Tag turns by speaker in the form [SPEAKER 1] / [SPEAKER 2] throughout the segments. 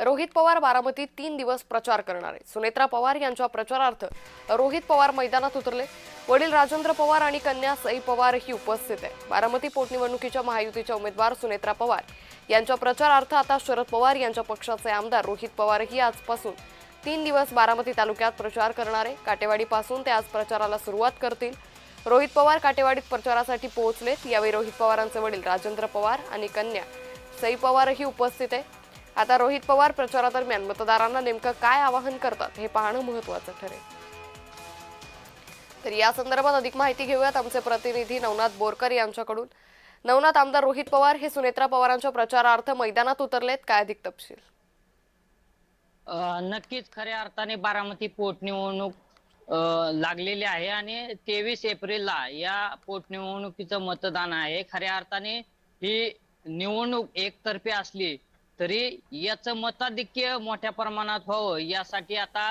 [SPEAKER 1] रोहित पवार बारामतीत 3 दिवस प्रचार करणार आहेत। सुनेत्रा पवार यांच्या प्रचारार्थ रोहित पवार मैदानात उतरले। वडील राजेंद्र पवार आणि कन्या सई पवार ही उपस्थित आहे। बारामती पोटनिवडणुकीच्या महायुतीच्या उमेदवार सुनेत्रा पवार यांच्या प्रचारार्थ आता शरद पवार यांच्या पक्षाचे आमदार रोहित पवारही आजपासून 3 दिवस बारामती तालुक्यात प्रचार करणार आहे। काटेवाडीपासून ते आज प्रचाराला सुरुवात करतील। रोहित पवार काटेवाडीत प्रचारासाठी पोहोचलेत। यावेळी रोहित पवारांचे वडील राजेंद्र पवार आणि कन्या सई पवारही उपस्थित आहे। आता रोहित पवार प्रचारादरम्यान मतदारांना नेमकं काय आवाहन करतात हे पाहणं महत्त्वाचं ठरेल। तर या संदर्भात अधिक माहिती घेऊयात आमचे प्रतिनिधी नवनाथ बोरकर यांच्याकडून। नवनाथ, आमदार रोहित पवार हे सुनेत्रा पवारांच्या प्रचारार्थ मैदानात उतरलेत, काय अधिक तपशील?
[SPEAKER 2] नक्कीच खऱ्या अर्थाने बारामती पोटनिवडणूक लागलेली आहे आणि 23 एप्रिलला या पोटनिवडणुकीचं मतदान आहे। खऱ्या अर्थाने ही निवडणूक एकतर्फी असली तरी याचं मताधिक्य मोठ्या प्रमाणात व्हावं यासाठी आता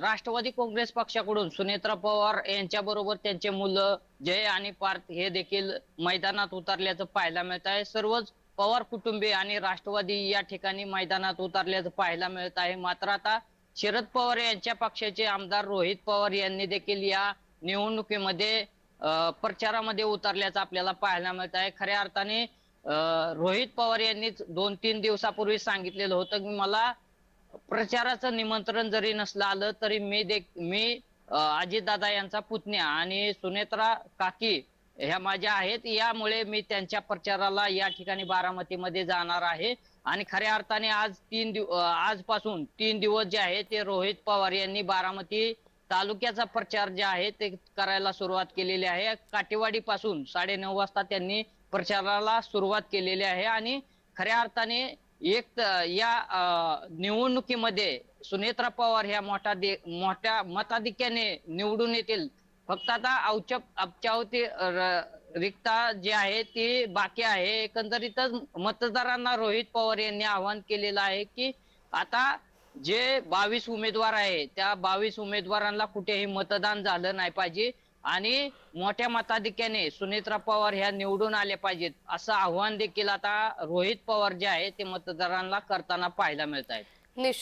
[SPEAKER 2] राष्ट्रवादी काँग्रेस पक्षाकडून सुनेत्रा पवार यांच्या बरोबर त्यांचे मुलं जय आणि पार्थ हे देखील मैदानात उतरल्याचं पाहायला मिळत आहे। सर्वच पवार कुटुंबीय आणि राष्ट्रवादी या ठिकाणी मैदानात उतरल्याचं पाहायला मिळत आहे। मात्र आता शरद पवार यांच्या पक्षाचे आमदार रोहित पवार यांनी देखील या निवडणुकीमध्ये प्रचारामध्ये उतरल्याचं आपल्याला पाहायला मिळत आहे। खऱ्या अर्थाने रोहित पवार यांनीच 2-3 दिवसापूर्वी सांगितलेलं होतं की मला प्रचाराचं निमंत्रण जरी नसलं आलं तरी मी अजितदादा यांचा पुतण्या आणि सुनेत्रा काकी ह्या माझ्या आहेत, यामुळे मी त्यांच्या प्रचाराला या ठिकाणी बारामतीमध्ये जाणार आहे। आणि खऱ्या अर्थाने आजपासून 3 दिवस जे आहे ते रोहित पवार यांनी बारामती तालुक्याचा प्रचार जे आहे ते करायला सुरुवात केलेली आहे। काटेवाडी पासून 9:30 वाजता त्यांनी प्रचाराला सुरुवात केलेली आहे आणि खऱ्या अर्थाने या निवडणुकीमध्ये सुनेत्रा पवार ह्या मोठ्या मताधिक्याने निवडून येतील। फक्त आता औपचारिक रिक्ता जे आहे ती बाकी आहे। एकंदरीतच मतदारांना रोहित पवार यांनी आवाहन केलेलं आहे की आता जे 22 उमेदवार आहे त्या 22 उमेदवारांना कुठेही मतदान झालं नाही पाहिजे आणि मोठ्या मताधिक्याने सुनेत्रा पवार ह्या निवडून आल्या पाहिजेत असं आव्हान देखील आता रोहित पवार जे आहे ते मतदारांना करताना पाहायला मिळत आहे।
[SPEAKER 1] निश्चित